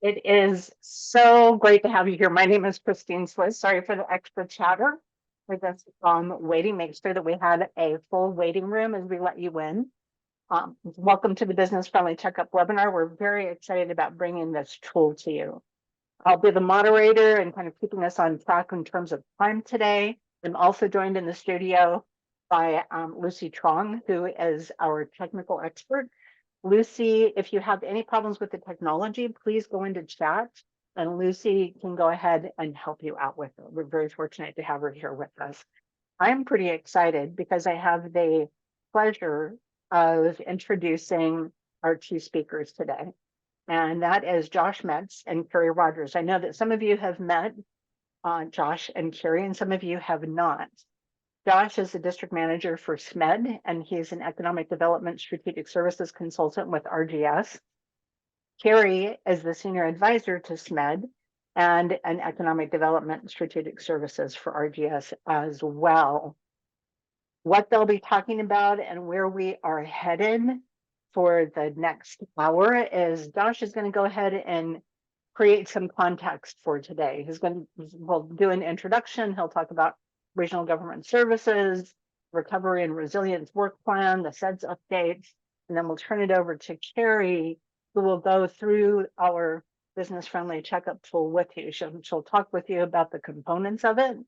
It is so great to have you here. My name is Christine Swiss. Sorry for the extra chatter. We're just waiting. Make sure that we had a full waiting room as we let you in. Welcome to the Business Friendly Checkup webinar. We're very excited about bringing this tool to you. I'll be the moderator and kind of keeping us on track in terms of time today. I'm also joined in the studio by Lucy Trong, who is our technical expert. Lucy, if you have any problems with the technology, please go into chat and Lucy can go ahead and help you out with it. We're very fortunate to have her here with us. I'm pretty excited because I have the pleasure of introducing our two speakers today. And that is Josh Metz and Carrie Rogers. I know that some of you have met Josh and Carrie and some of you have not. Josh is the district manager for SMEDD, and he's an economic development strategic services consultant with RGS. Carrie is the senior advisor to SMEDD and an economic development strategic services for RGS as well. What they'll be talking about and where we are headed for the next hour is Josh is going to go ahead and create some context for today. We'll do an introduction. He'll talk about regional government services, recovery and resilience work plan, the SEDS updates, and then we'll turn it over to Carrie, who will go through our business-friendly checkup tool with you. She'll talk with you about the components of it,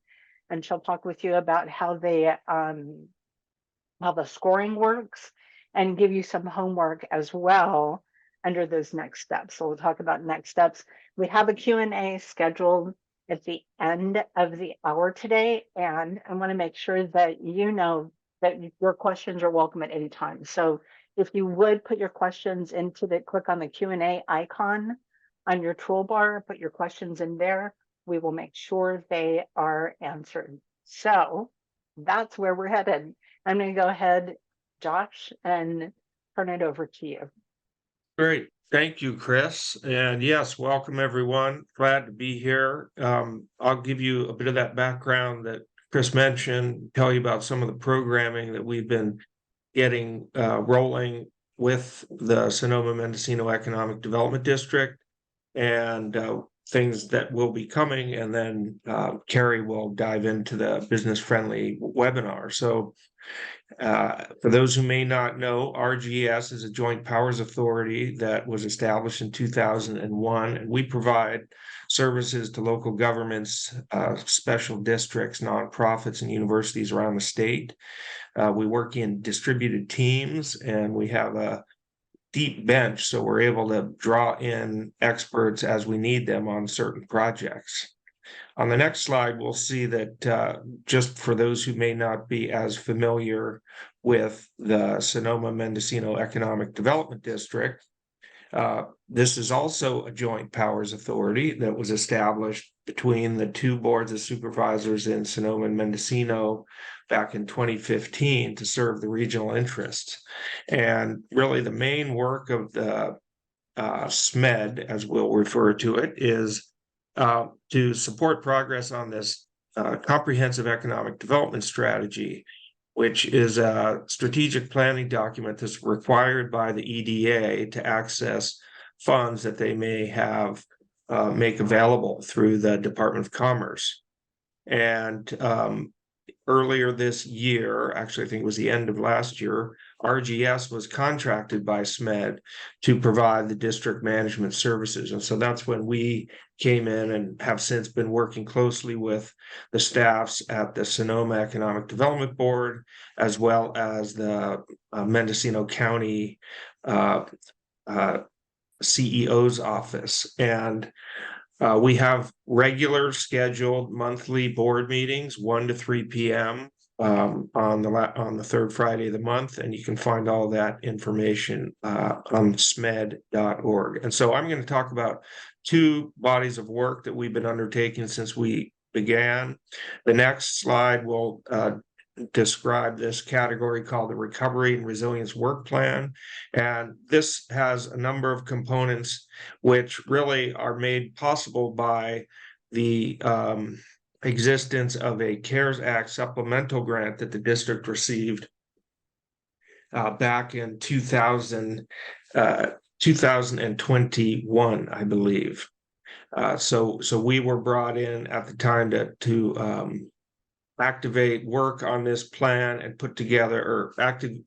and she'll talk with you about how the scoring works, and give you some homework as well under those next steps. So we'll talk about next steps. We have a Q&A scheduled at the end of the hour today, and I want to make sure that you know that your questions are welcome at any time. So if you would put your questions click on the Q&A icon on your toolbar, put your questions in there, we will make sure they are answered. So that's where we're headed. I'm going to go ahead, Josh, and turn it over to you. Great. Thank you, Chris. And yes, welcome everyone. Glad to be here. I'll give you a bit of that background that Chris mentioned, tell you about some of the programming that we've been getting rolling with the Sonoma-Mendocino Economic Development District and things that will be coming. And then Carrie will dive into the business-friendly webinar. So for those who may not know, RGS is a joint powers authority that was established in 2001, and we provide services to local governments, special districts, nonprofits, and universities around the state. We work in distributed teams, and we have a deep bench, so we're able to draw in experts as we need them on certain projects. On the next slide, we'll see that just for those who may not be as familiar with the Sonoma-Mendocino Economic Development District, this is also a joint powers authority that was established between the two boards of supervisors in Sonoma and Mendocino back in 2015 to serve the regional interests. And really the main work of the SMEDD, as we'll refer to it, is to support progress on this comprehensive economic development strategy, which is a strategic planning document that's required by the EDA to access funds that they may have make available through the Department of Commerce. And earlier this year, actually, I think it was the end of last year, RGS was contracted by SMEDD to provide the district management services. And so that's when we came in and have since been working closely with the staffs at the Sonoma Economic Development Board, as well as the Mendocino County CEO's office. And we have regular scheduled monthly board meetings, 1 to 3 p.m. On the third Friday of the month, and you can find all that information on smedd.org. And so I'm going to talk about two bodies of work that we've been undertaking since we began. The next slide will describe this category called the Recovery and Resilience Work Plan. And this has a number of components which really are made possible by the existence of a CARES Act supplemental grant that the district received back in 2018. 2021, I believe. So we were brought in at the time to activate work on this plan and put together, or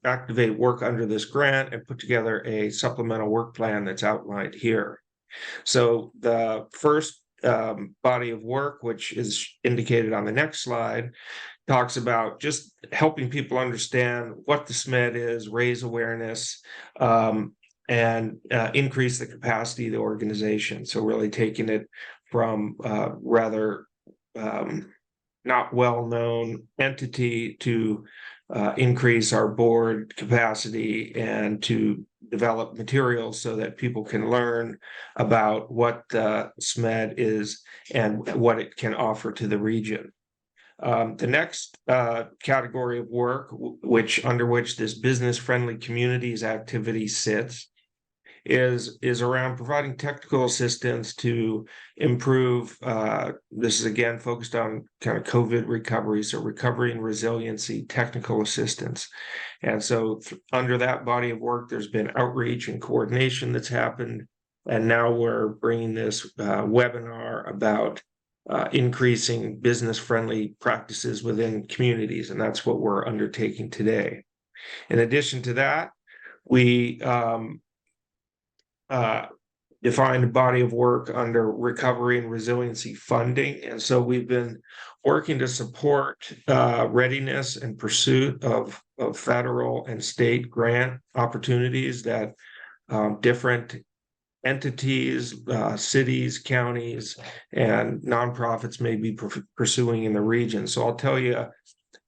activate work under this grant and put together a supplemental work plan that's outlined here. So the first body of work, which is indicated on the next slide, talks about just helping people understand what the SMED is, raise awareness, and increase the capacity of the organization. So really taking it from rather not well-known entity to increase our board capacity and to develop materials so that people can learn about what the SMED is and what it can offer to the region. The next category of work, under which this business-friendly communities activity sits, is around providing technical assistance to improve. This is again focused on kind of COVID recovery, so recovery and resiliency, technical assistance. And so under that body of work, there's been outreach and coordination that's happened. And now we're bringing this webinar about increasing business-friendly practices within communities, and that's what we're undertaking today. In addition to that, we defined a body of work under recovery and resiliency funding, and so we've been working to support readiness and pursuit of federal and state grant opportunities that different entities, cities, counties, and nonprofits may be pursuing in the region. So I'll tell you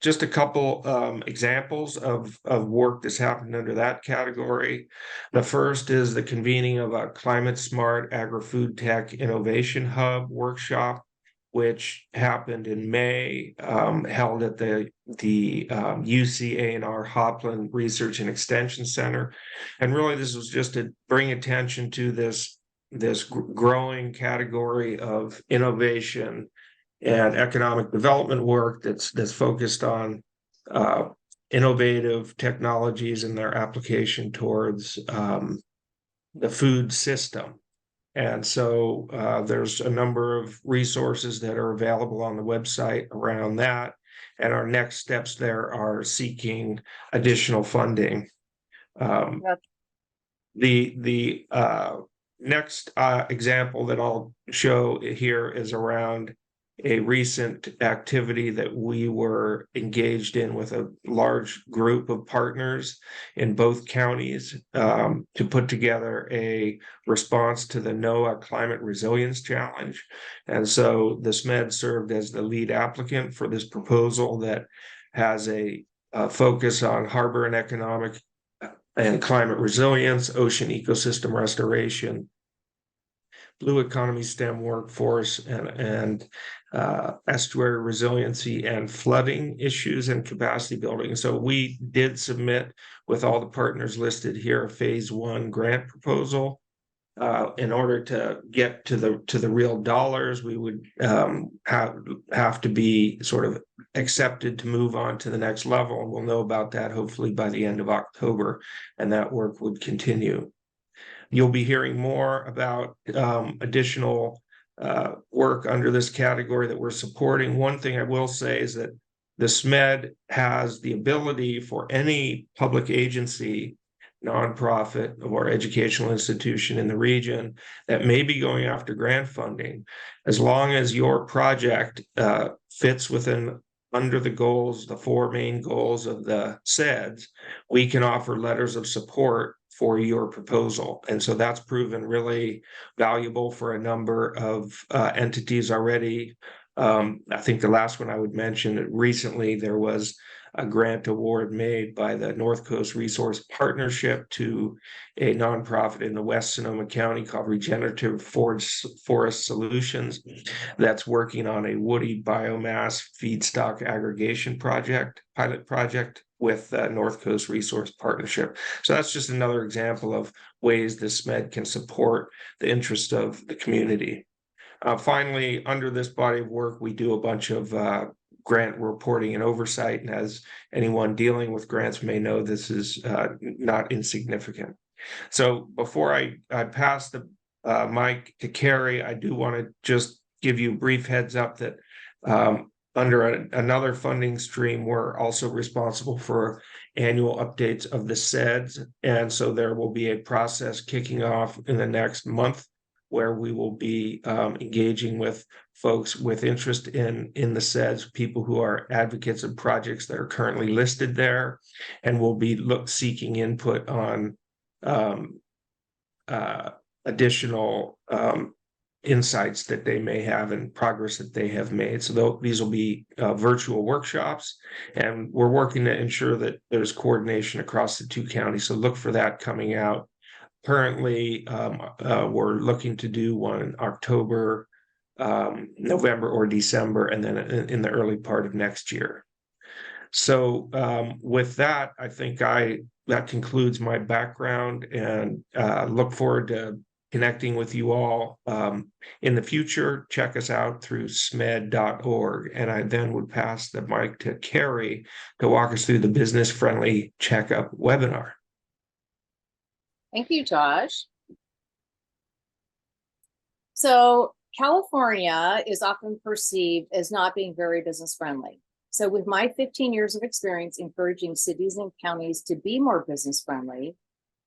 just a couple examples of work that's happened under that category. The first is the convening of a climate smart agri-food tech innovation hub workshop, which happened in May, held at the UCA&R Hopland Research and Extension Center. And really this was just to bring attention to this growing category of innovation and economic development work that's focused on innovative technologies and their application towards the food system. And so there's a number of resources that are available on the website around that. And our next steps there are seeking additional funding. Yep. The next example that I'll show here is around a recent activity that we were engaged in with a large group of partners in both counties to put together a response to the NOAA Climate Resilience Challenge. And so the SMED served as the lead applicant for this proposal that has a focus on harbor and economic and climate resilience, ocean ecosystem restoration, blue economy STEM workforce, and estuary resiliency and flooding issues and capacity building. So we did submit, with all the partners listed here, a phase 1 grant proposal. In order to get to the real dollars, we would have to be sort of accepted to move on to the next level. And we'll know about that hopefully by the end of October, and that work would continue. You'll be hearing more about additional work under this category that we're supporting. One thing I will say is that the SMED has the ability for any public agency, nonprofit, or educational institution in the region that may be going after grant funding, as long as your project fits within under the goals, the 4 main goals of the SEDS, we can offer letters of support for your proposal. And so that's proven really valuable for a number of entities already. I think the last one I would mention, recently there was a grant award made by the North Coast Resource Partnership to a nonprofit in the West Sonoma County called Regenerative Forest Solutions that's working on a woody biomass feedstock aggregation pilot project with North Coast Resource Partnership. So that's just another example of ways the SMED can support the interest of the community. Finally, under this body of work, we do a bunch of grant reporting and oversight. And as anyone dealing with grants may know, this is not insignificant. So before I pass the mic to Carrie, I do want to just give you a brief heads up that under another funding stream, we're also responsible for annual updates of the SEDS. And so there will be a process kicking off in the next month where we will be engaging with folks with interest in the SEDS, people who are advocates of projects that are currently listed there, and we'll be seeking input on additional insights that they may have and progress that they have made. So these will be virtual workshops, and we're working to ensure that there's coordination across the two counties. So look for that coming out. Currently, we're looking to do one in October, November, or December, and then in the early part of next year. So with that, I think that concludes my background, and look forward to connecting with you all in the future. Check us out through SMEDD.org. And I then would pass the mic to Carrie to walk us through the Business Friendly Checkup webinar. Thank you, Josh. So California is often perceived as not being very business friendly. So with my 15 years of experience encouraging cities and counties to be more business friendly,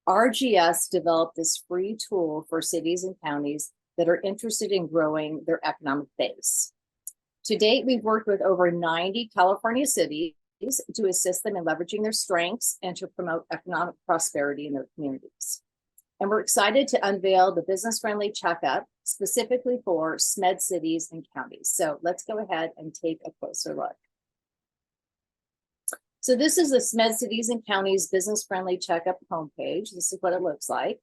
RGS developed this free tool for cities and counties that are interested in growing their economic base. To date, we've worked with over 90 California cities to assist them in leveraging their strengths and to promote economic prosperity in their communities. And we're excited to unveil the business-friendly checkup specifically for SMED cities and counties. So let's go ahead and take a closer look. So this is the SMED Cities and Counties Business-Friendly Checkup homepage. This is what it looks like.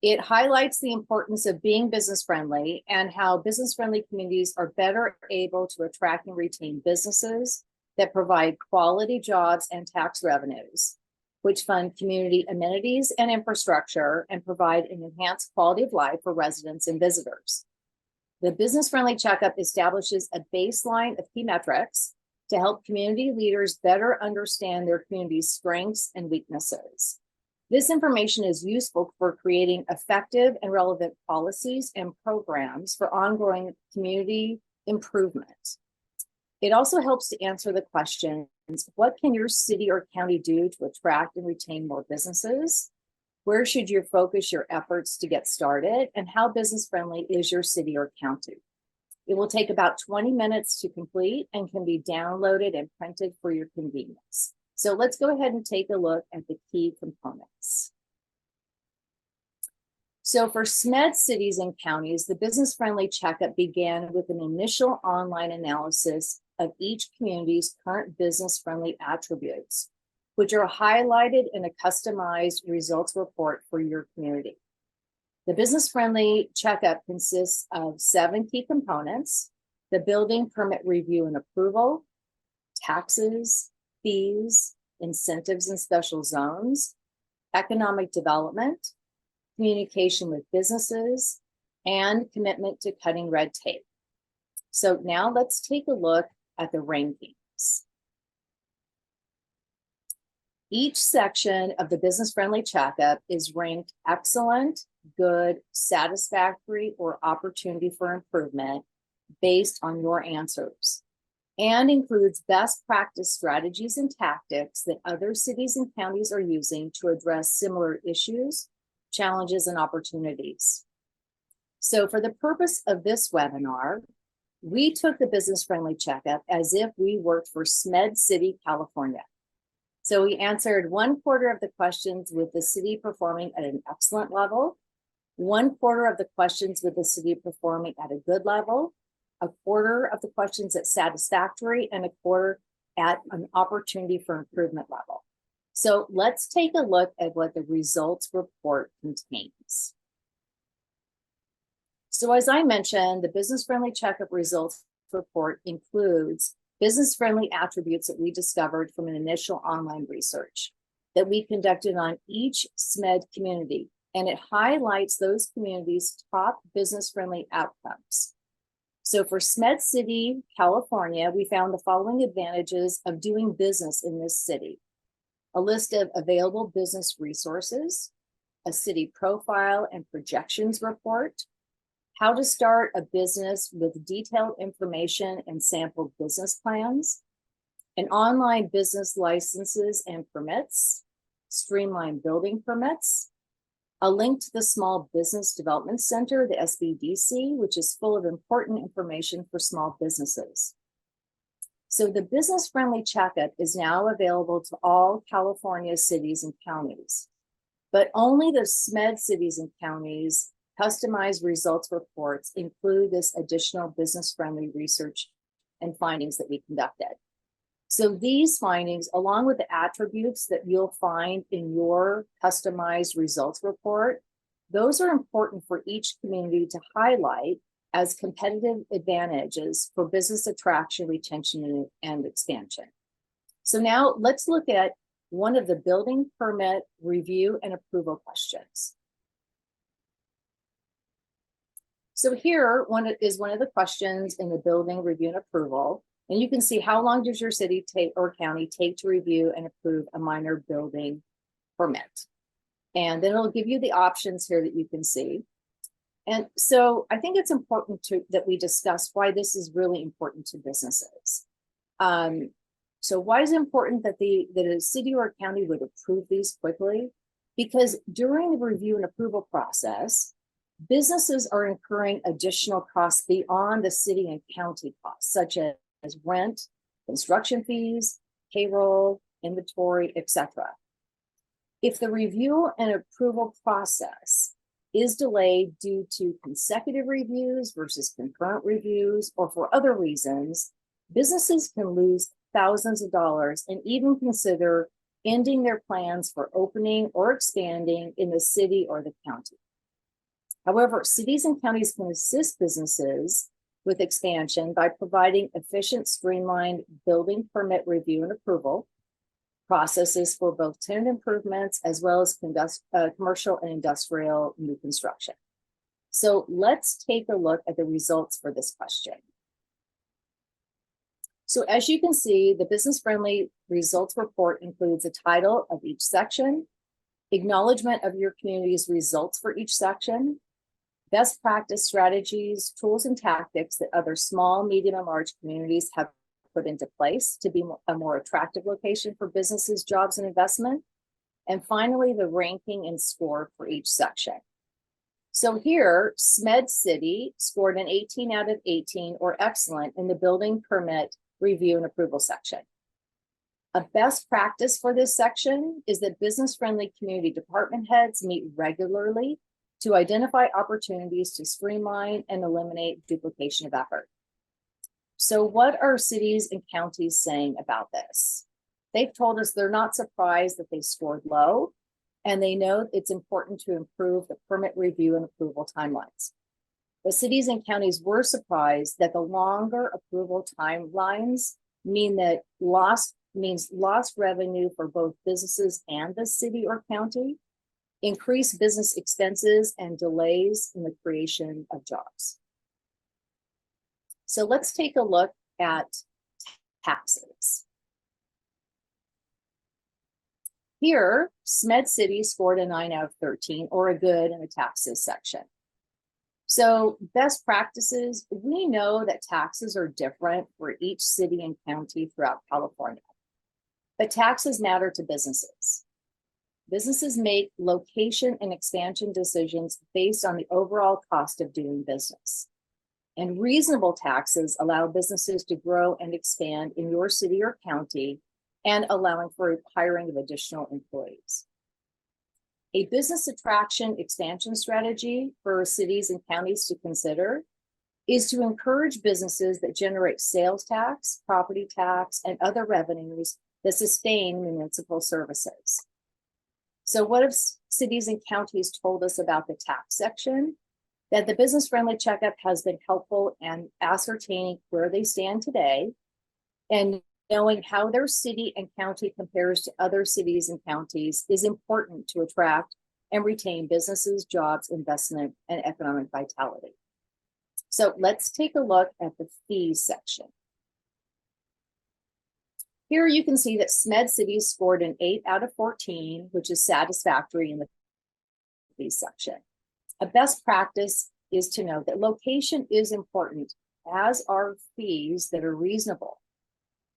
It highlights the importance of being business-friendly and how business-friendly communities are better able to attract and retain businesses that provide quality jobs and tax revenues, which fund community amenities and infrastructure and provide an enhanced quality of life for residents and visitors. The business-friendly checkup establishes a baseline of key metrics to help community leaders better understand their community's strengths and weaknesses. This information is useful for creating effective and relevant policies and programs for ongoing community improvement. It also helps to answer the questions, what can your city or county do to attract and retain more businesses? Where should you focus your efforts to get started? And how business-friendly is your city or county? It will take about 20 minutes to complete and can be downloaded and printed for your convenience. So let's go ahead and take a look at the key components. So for SMED cities and counties, the business-friendly checkup began with an initial online analysis of each community's current business-friendly attributes, which are highlighted in a customized results report for your community. The business-friendly checkup consists of 7 key components: the building permit review and approval, taxes, fees, incentives and special zones, economic development, communication with businesses, and commitment to cutting red tape. So now let's take a look at the rankings. Each section of the business-friendly checkup is ranked excellent, good, satisfactory, or opportunity for improvement based on your answers, and includes best practice strategies and tactics that other cities and counties are using to address similar issues, challenges, and opportunities. So for the purpose of this webinar, we took the business-friendly checkup as if we worked for SMED City, California. So we answered 1/4 of the questions with the city performing at an excellent level, 1/4 of the questions with the city performing at a good level, 1/4 of the questions at satisfactory, and 1/4 at an opportunity for improvement level. So let's take a look at what the results report contains. So as I mentioned, the business-friendly checkup results report includes business-friendly attributes that we discovered from an initial online research that we conducted on each SMED community, and it highlights those communities' top business-friendly outcomes. So for SMED City, California, we found the following advantages of doing business in this city: a list of available business resources, a city profile and projections report, how to start a business with detailed information and sample business plans, an online business licenses and permits, streamlined building permits, a link to the Small Business Development Center, the SBDC, which is full of important information for small businesses. So the business-friendly checkup is now available to all California cities and counties, but only the SMEDD cities and counties customized results reports include this additional business-friendly research and findings that we conducted. So these findings, along with the attributes that you'll find in your customized results report, those are important for each community to highlight as competitive advantages for business attraction, retention, and expansion. So now let's look at one of the building permit review and approval questions. So here is one of the questions in the building review and approval. And you can see how long does your city take or county take to review and approve a minor building permit. And then it'll give you the options here that you can see. And so I think it's important that we discuss why this is really important to businesses. So why is it important that a city or a county would approve these quickly? Because during the review and approval process, businesses are incurring additional costs beyond the city and county costs, such as rent, construction fees, payroll, inventory, etc. If the review and approval process is delayed due to consecutive reviews versus concurrent reviews, or for other reasons, businesses can lose thousands of dollars and even consider ending their plans for opening or expanding in the city or the county. However, cities and counties can assist businesses with expansion by providing efficient, streamlined building permit review and approval processes for both tenant improvements as well as commercial and industrial new construction. So let's take a look at the results for this question. So as you can see, the business-friendly results report includes a title of each section, acknowledgement of your community's results for each section, best practice strategies, tools, and tactics that other small, medium, and large communities have put into place to be a more attractive location for businesses, jobs, and investment. And finally, the ranking and score for each section. So here, SMEDD City scored an 18 out of 18 or excellent in the building permit review and approval section. A best practice for this section is that business-friendly community department heads meet regularly to identify opportunities to streamline and eliminate duplication of effort. So what are cities and counties saying about this? They've told us they're not surprised that they scored low, and they know it's important to improve the permit review and approval timelines. The cities and counties were surprised that the longer approval timelines means lost revenue for both businesses and the city or county, increased business expenses, and delays in the creation of jobs. So let's take a look at taxes. Here, SMEDD City scored a 9 out of 13, or a good in the taxes section. So best practices, we know that taxes are different for each city and county throughout California, but taxes matter to businesses. Businesses make location and expansion decisions based on the overall cost of doing business. And reasonable taxes allow businesses to grow and expand in your city or county and allowing for hiring of additional employees. A business attraction expansion strategy for cities and counties to consider is to encourage businesses that generate sales tax, property tax, and other revenues that sustain municipal services. So what have cities and counties told us about the tax section? That the business-friendly checkup has been helpful in ascertaining where they stand today and knowing how their city and county compares to other cities and counties is important to attract and retain businesses, jobs, investment, and economic vitality. So let's take a look at the fees section. Here you can see that SMEDD City scored an 8 out of 14, which is satisfactory in the fee section. A best practice is to know that location is important, as are fees that are reasonable.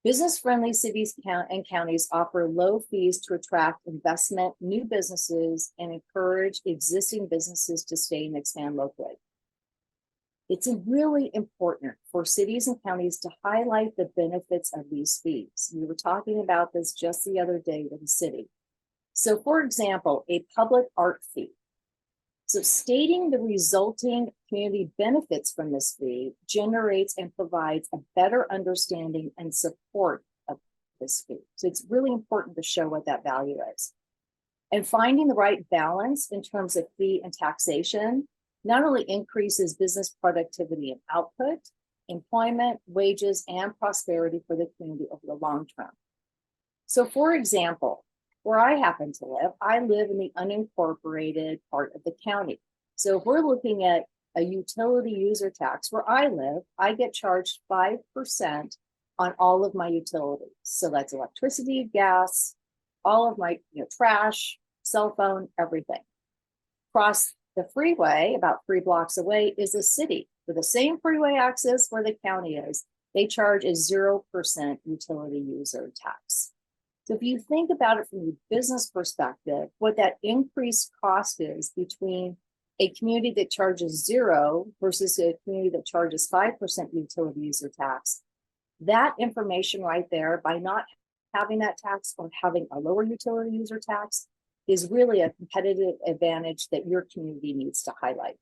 Business-friendly cities and counties offer low fees to attract investment, new businesses, and encourage existing businesses to stay and expand locally. It's really important for cities and counties to highlight the benefits of these fees. We were talking about this just the other day with the city. So, for example, a public art fee. So stating the resulting community benefits from this fee generates and provides a better understanding and support of this fee. So it's really important to show what that value is. And finding the right balance in terms of fee and taxation not only increases business productivity and output, employment, wages, and prosperity for the community over the long term. So for example, where I happen to live, I live in the unincorporated part of the county. So if we're looking at a utility user tax, where I live, I get charged 5% on all of my utilities. So that's electricity, gas, all of my trash, cell phone, everything. Across the freeway, about 3 blocks away, is a city with the same freeway access where the county is. They charge a 0% utility user tax. So if you think about it from the business perspective, what that increased cost is between a community that charges 0 versus a community that charges 5% utility user tax, that information right there, by not having that tax or having a lower utility user tax, is really a competitive advantage that your community needs to highlight.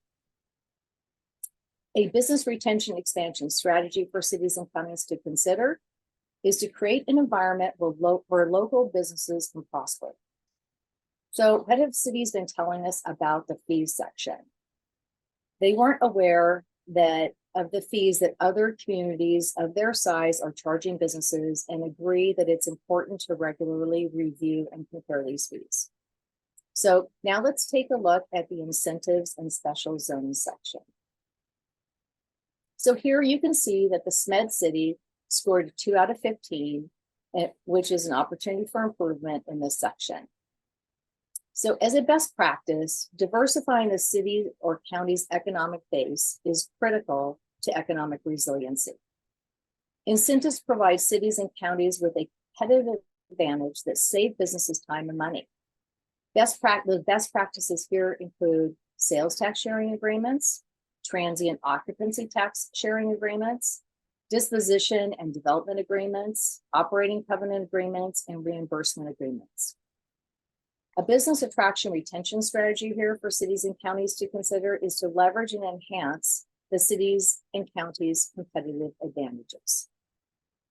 A business retention expansion strategy for cities and counties to consider is to create an environment where local businesses can prosper. So what have cities been telling us about the fees section? They weren't aware that of the fees that other communities of their size are charging businesses, and agree that it's important to regularly review and compare these fees. So now let's take a look at the incentives and special zones section. So here you can see that the SMEDD city scored a 2 out of 15, which is an opportunity for improvement in this section. So as a best practice, diversifying the city or county's economic base is critical to economic resiliency. Incentives provide cities and counties with a competitive advantage that save businesses time and money. The best practices here include sales tax sharing agreements, transient occupancy tax sharing agreements, disposition and development agreements, operating covenant agreements, and reimbursement agreements. A business attraction retention strategy here for cities and counties to consider is to leverage and enhance the cities and counties' competitive advantages.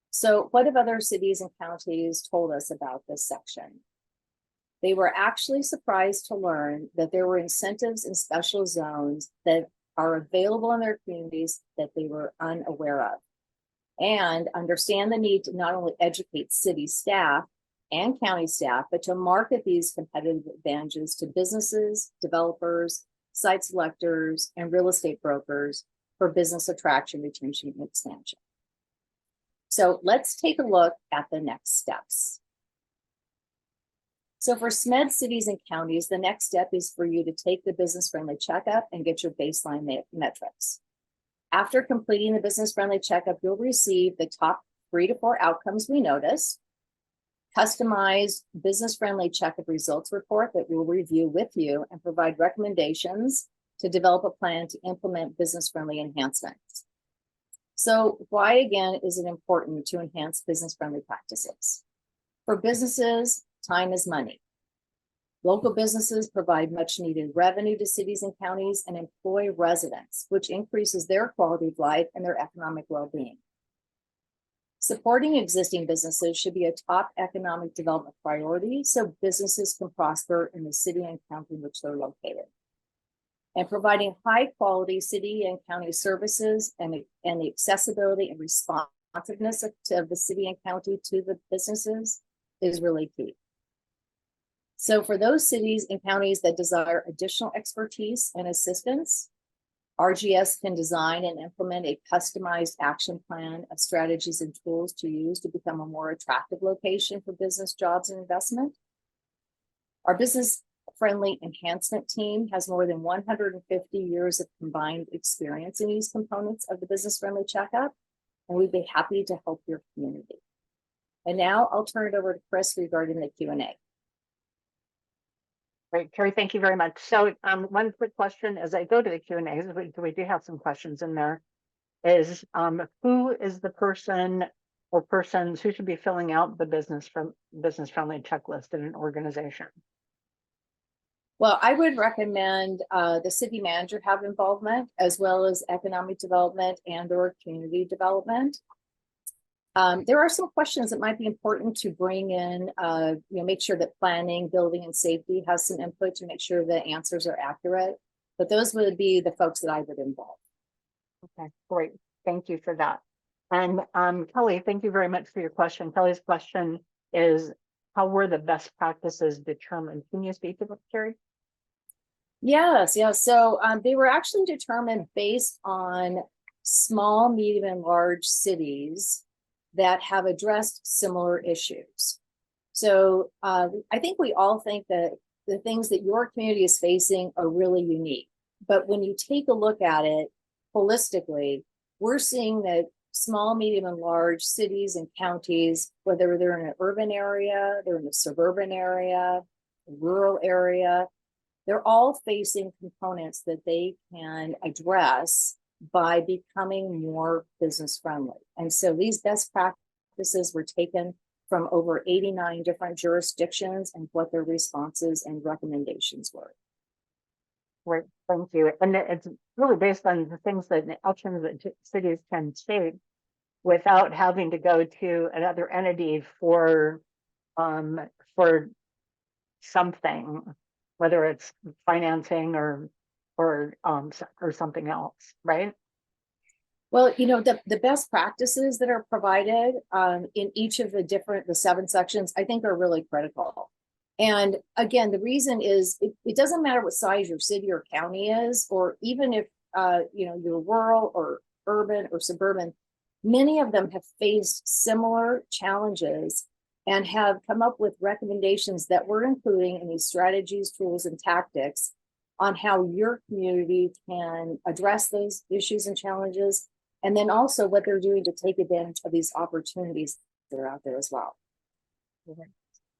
So what have other cities and counties told us about this section? They were actually surprised to learn that there were incentives and special zones that are available in their communities that they were unaware of, and understand the need to not only educate city staff and county staff, but to market these competitive advantages to businesses, developers, site selectors, and real estate brokers for business attraction, retention, and expansion. So let's take a look at the next steps. So for SMEDD cities and counties, the next step is for you to take the business-friendly checkup and get your baseline metrics. After completing the business-friendly checkup, you'll receive the top 3 to 4 outcomes we noticed, customized business-friendly checkup results report that we'll review with you and provide recommendations to develop a plan to implement business-friendly enhancements. So why, again, is it important to enhance business-friendly practices? For businesses, time is money. Local businesses provide much needed revenue to cities and counties and employ residents, which increases their quality of life and their economic well-being. Supporting existing businesses should be a top economic development priority so businesses can prosper in the city and county in which they're located. And providing high quality city and county services and the accessibility and responsiveness of the city and county to the businesses is really key. So for those cities and counties that desire additional expertise and assistance, RGS can design and implement a customized action plan of strategies and tools to use to become a more attractive location for business, jobs, and investment. Our business friendly enhancement team has more than 150 years of combined experience in these components of the business friendly checkup, and we'd be happy to help your community. And now I'll turn it over to Chris regarding the Q&A. Great, Carrie, thank you very much. So one quick question as I go to the Q&A, we do have some questions in there, is who is the person or persons who should be filling out the business friendly checklist in an organization? Well, I would recommend the city manager have involvement, as well as economic development and or community development. There are some questions that might be important to bring in, make sure that planning, building, and safety has some input to make sure the answers are accurate. But those would be the folks that I would involve. Okay, great. Thank you for that. And Kelly, thank you very much for your question. Kelly's question is, how were the best practices determined? Can you speak to that, Carrie? Yes. So they were actually determined based on small, medium, and large cities that have addressed similar issues. So I think we all think that the things that your community is facing are really unique. But when you take a look at it holistically, we're seeing that small, medium, and large cities and counties, whether they're in an urban area, they're in a suburban area, a rural area, they're all facing components that they can address by becoming more business friendly. And so these best practices were taken from over 89 different jurisdictions and what their responses and recommendations were. Great, thank you. And it's really based on the things that actions that cities can take without having to go to another entity for something, whether it's financing or something else, right? Well, the best practices that are provided in each of the 7 sections, I think are really critical. And again, the reason is it doesn't matter what size your city or county is, or even if you're rural or urban or suburban, many of them have faced similar challenges and have come up with recommendations that we're including in these strategies, tools, and tactics on how your community can address those issues and challenges, and then also what they're doing to take advantage of these opportunities that are out there as well.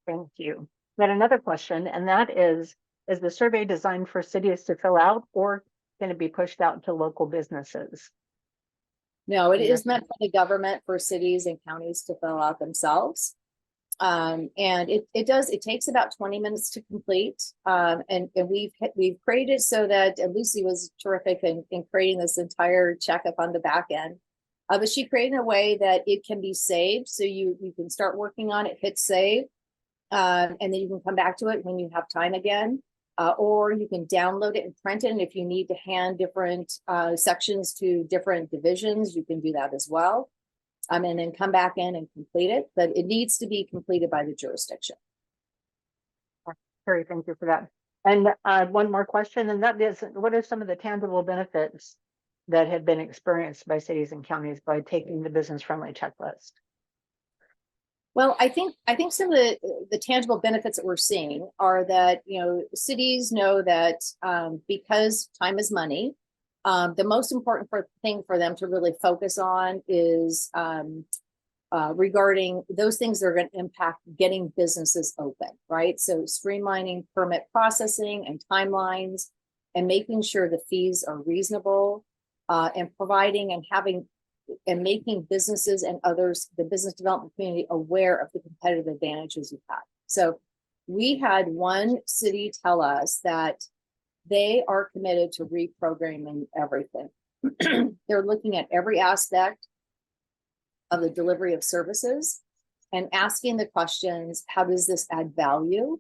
Thank you. We had another question, and that is the survey designed for cities to fill out, or can it be pushed out to local businesses? No, it is meant for the government, for cities and counties to fill out themselves. And it takes about 20 minutes to complete. And we've created so that Lucy was terrific in creating this entire checkup on the back end. But she created a way that it can be saved. So you can start working on it, hit save, and then you can come back to it when you have time again. Or you can download it and print it. And if you need to hand different sections to different divisions, you can do that as well. And then come back in and complete it, but it needs to be completed by the jurisdiction. Carrie, thank you for that. And one more question, and that is, what are some of the tangible benefits that have been experienced by cities and counties by taking the business friendly checklist? Well, I think some of the tangible benefits that we're seeing are that, cities know that because time is money, the most important thing for them to really focus on is regarding those things that are going to impact getting businesses open, right? So streamlining permit processing and timelines, and making sure the fees are reasonable, and providing and having and making businesses and others, the business development community, aware of the competitive advantages you have. So we had one city tell us that they are committed to reprogramming everything. They're looking at every aspect of the delivery of services and asking the questions: how does this add value?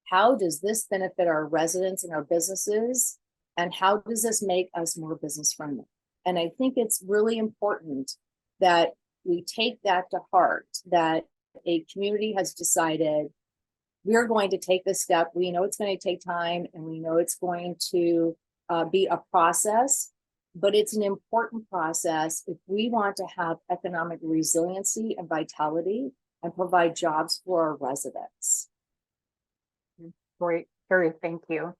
How does this benefit our residents and our businesses? And how does this make us more business friendly? And I think it's really important that we take that to heart, that a community has decided we're going to take this step. We know it's going to take time, and we know it's going to be a process, but it's an important process if we want to have economic resiliency and vitality and provide jobs for our residents. Great. Carrie, thank you.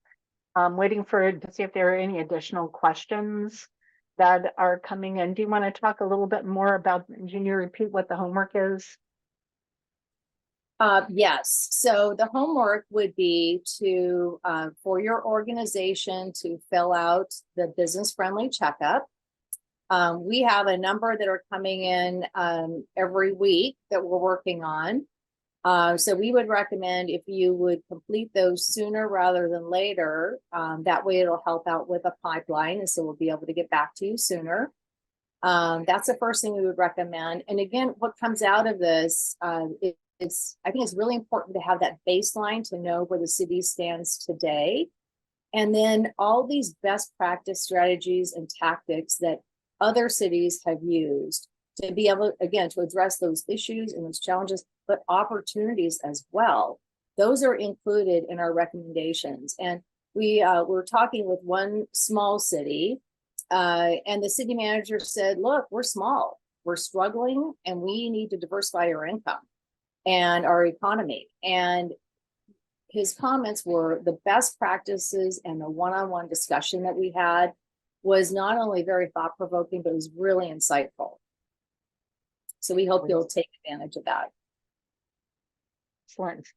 I'm waiting to see if there are any additional questions that are coming in. Do you want to talk a little bit more about, can you repeat what the homework is? Yes, so the homework would be to, for your organization to fill out the business friendly checkup. We have a number that are coming in every week that we're working on. So we would recommend if you would complete those sooner rather than later. That way it'll help out with a pipeline, and so we'll be able to get back to you sooner. That's the first thing we would recommend. And again, what comes out of this, I think it's really important to have that baseline to know where the city stands today. And then all these best practice strategies and tactics that other cities have used to be able, again, to address those issues and those challenges, but opportunities as well. Those are included in our recommendations. And we're talking with one small city, and the city manager said, look, we're small, we're struggling, and we need to diversify our income and our economy. And his comments were the best practices, and the one-on-one discussion that we had was not only very thought-provoking, but it was really insightful. So we hope you'll take advantage of that. Excellent.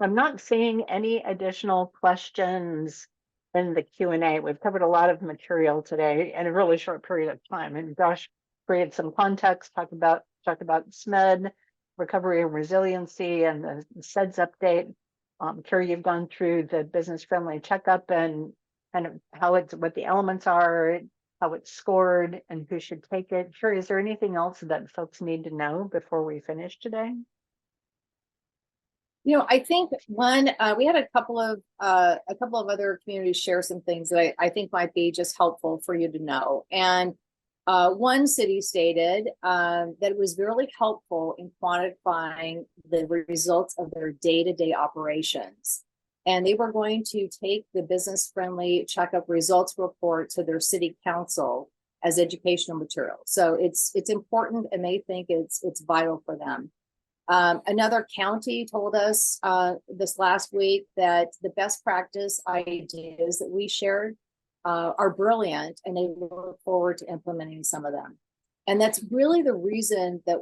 I'm not seeing any additional questions in the Q&A. We've covered a lot of material today in a really short period of time. And Josh created some context, talked about SMEDD, recovery and resiliency, and the SEDS update. Carrie, you've gone through the business friendly checkup and kind of what the elements are, how it's scored, and who should take it. Carrie, is there anything else that folks need to know before we finish today? You know, I think one, we had a couple of other communities share some things that I think might be just helpful for you to know. And one city stated that it was really helpful in quantifying the results of their day-to-day operations. And they were going to take the business-friendly checkup results report to their city council as educational material. So it's important, and they think it's vital for them. Another county told us this last week that the best practice ideas that we shared are brilliant, and they look forward to implementing some of them. And that's really the reason that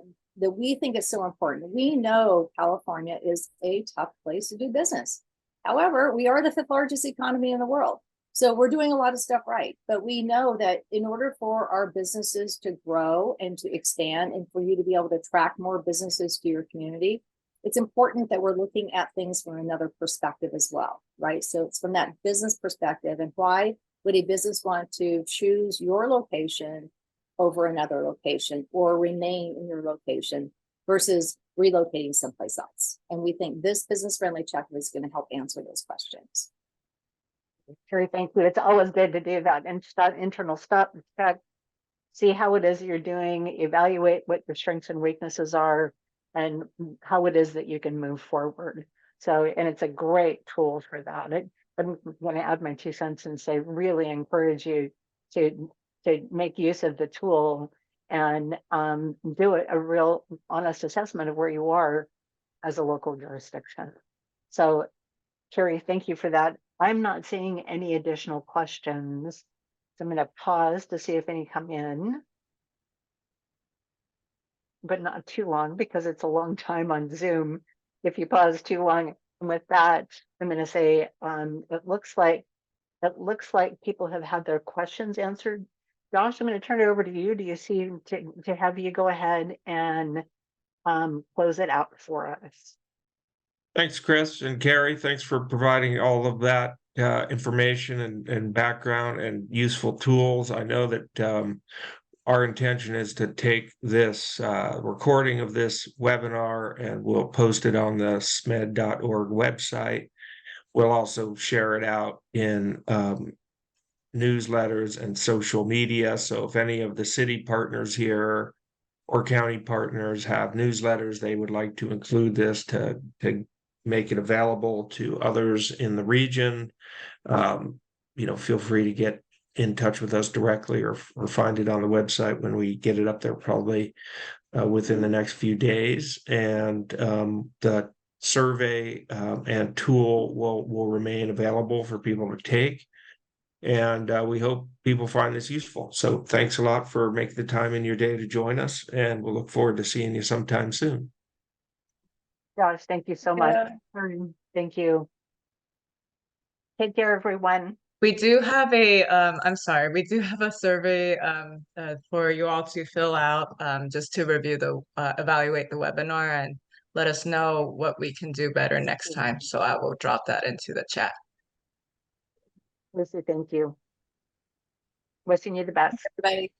we think it's so important. We know California is a tough place to do business. However, we are the 5th largest economy in the world. So we're doing a lot of stuff right. But we know that in order for our businesses to grow and to expand, and for you to be able to attract more businesses to your community, it's important that we're looking at things from another perspective as well, right? So it's from that business perspective. And why would a business want to choose your location over another location, or remain in your location versus relocating someplace else? And we think this business-friendly checkup is going to help answer those questions. Carrie, thank you. It's always good to do that internal stop check, see how it is you're doing, evaluate what your strengths and weaknesses are, and how it is that you can move forward. So, and it's a great tool for that. I'm going to add my 2 cents and say, really encourage you to make use of the tool and do a real honest assessment of where you are as a local jurisdiction. So, Carrie, thank you for that. I'm not seeing any additional questions. So I'm going to pause to see if any come in, but not too long, because it's a long time on Zoom if you pause too long. And with that, I'm going to say it looks like people have had their questions answered. Josh, I'm going to turn it over to you. Do you see to have you go ahead and close it out for us? Thanks, Chris, and Carrie. Thanks for providing all of that information and background and useful tools. I know that our intention is to take this recording of this webinar, and we'll post it on the SMEDD.org website. We'll also share it out in newsletters and social media. So if any of the city partners here or county partners have newsletters they would like to include this to make it available to others in the region, feel free to get in touch with us directly, or find it on the website when we get it up there, probably within the next few days. And the survey and tool will remain available for people to take. And we hope people find this useful. So thanks a lot for making the time in your day to join us, and we'll look forward to seeing you sometime soon. Josh, thank you so much. Yeah. Thank you. Take care, everyone. We do have a, I'm sorry, we do have a survey for you all to fill out just to review evaluate the webinar and let us know what we can do better next time. So I will drop that into the chat. Lucy, thank you. Wishing you the best. Everybody.